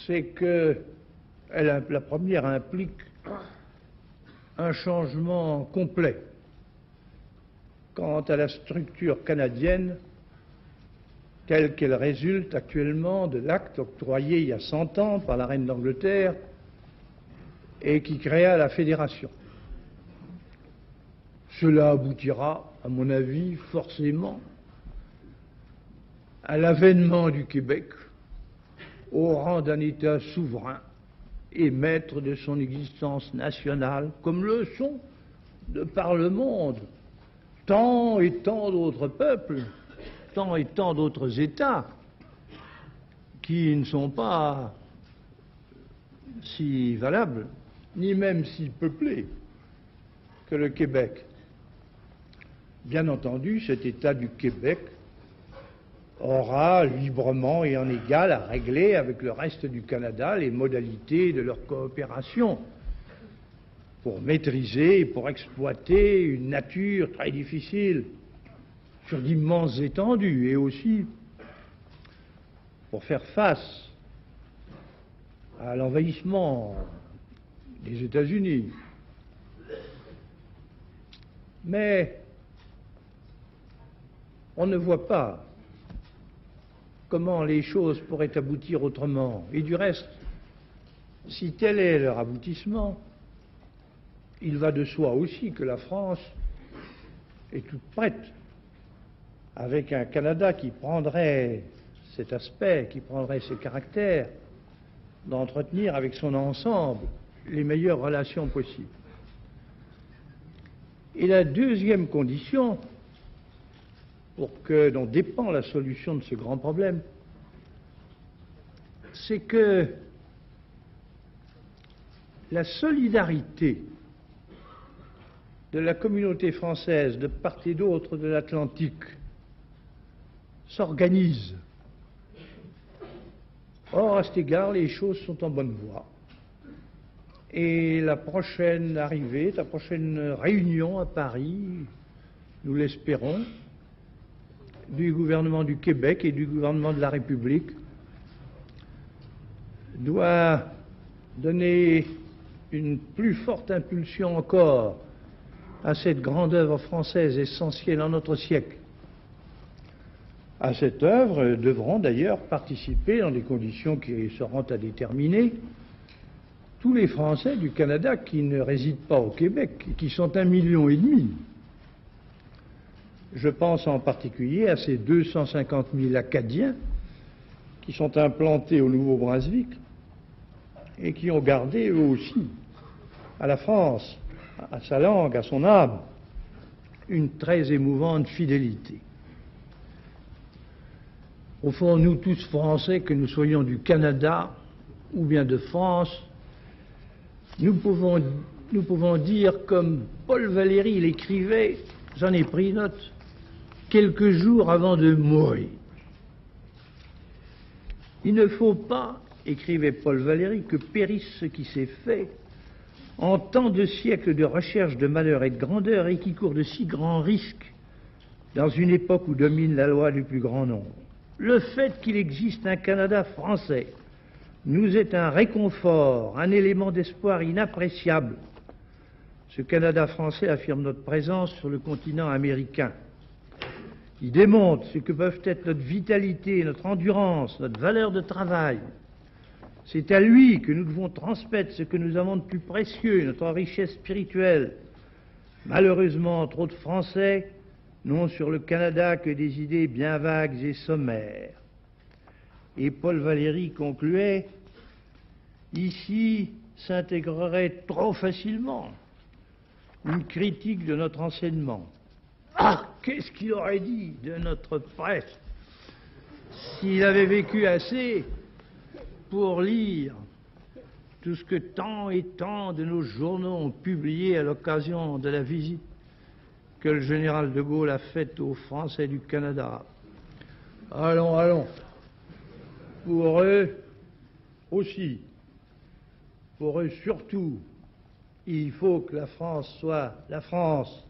c'est que la première implique un changement complet quant à la structure canadienne telle qu'elle résulte actuellement de l'acte octroyé il y a 100 ans par la reine d'Angleterre et qui créa la fédération. Cela aboutira, à mon avis, forcément à l'avènement du Québec au rang d'un État souverain et maître de son existence nationale, comme le sont de par le monde tant et tant d'autres peuples, tant et tant d'autres États qui ne sont pas si valables, ni même si peuplés que le Québec. Bien entendu, cet État du Québec aura librement et en égal à régler avec le reste du Canada les modalités de leur coopération pour maîtriser et pour exploiter une nature très difficile sur d'immenses étendues et aussi pour faire face à l'envahissement des États-Unis. Mais on ne voit pas comment les choses pourraient aboutir autrement. Et du reste, si tel est leur aboutissement, il va de soi aussi que la France est toute prête, avec un Canada qui prendrait cet aspect, qui prendrait ce caractère, d'entretenir avec son ensemble les meilleures relations possibles. Et la deuxième condition, dont dépend la solution de ce grand problème, c'est que la solidarité de la communauté française de part et d'autre de l'Atlantique s'organise. Or, à cet égard, les choses sont en bonne voie. Et la prochaine arrivée, la prochaine réunion à Paris, nous l'espérons, du gouvernement du Québec et du gouvernement de la République doit donner une plus forte impulsion encore à cette grande œuvre française essentielle en notre siècle. À cette œuvre devront d'ailleurs participer, dans des conditions qui seront à déterminer, tous les Français du Canada qui ne résident pas au Québec et qui sont 1,5 million. Je pense en particulier à ces 250 000 Acadiens qui sont implantés au Nouveau-Brunswick et qui ont gardé eux aussi à la France, à sa langue, à son âme, une très émouvante fidélité. Au fond, nous tous Français, que nous soyons du Canada ou bien de France, nous pouvons dire comme Paul Valéry l'écrivait, j'en ai pris note, quelques jours avant de mourir. Il ne faut pas, écrivait Paul Valéry, que périsse ce qui s'est fait en tant de siècles de recherche de malheur et de grandeur et qui court de si grands risques dans une époque où domine la loi du plus grand nombre. Le fait qu'il existe un Canada français nous est un réconfort, un élément d'espoir inappréciable. Ce Canada français affirme notre présence sur le continent américain. Il démontre ce que peuvent être notre vitalité, notre endurance, notre valeur de travail. C'est à lui que nous devons transmettre ce que nous avons de plus précieux, notre richesse spirituelle. Malheureusement, trop de Français n'ont sur le Canada que des idées bien vagues et sommaires. Et Paul Valéry concluait, ici s'intégrerait trop facilement une critique de notre enseignement. Ah, qu'est-ce qu'il aurait dit de notre presse s'il avait vécu assez pour lire tout ce que tant et tant de nos journaux ont publié à l'occasion de la visite que le général de Gaulle a faite aux Français du Canada. Allons, allons. Pour eux aussi, pour eux surtout, il faut que la France soit la France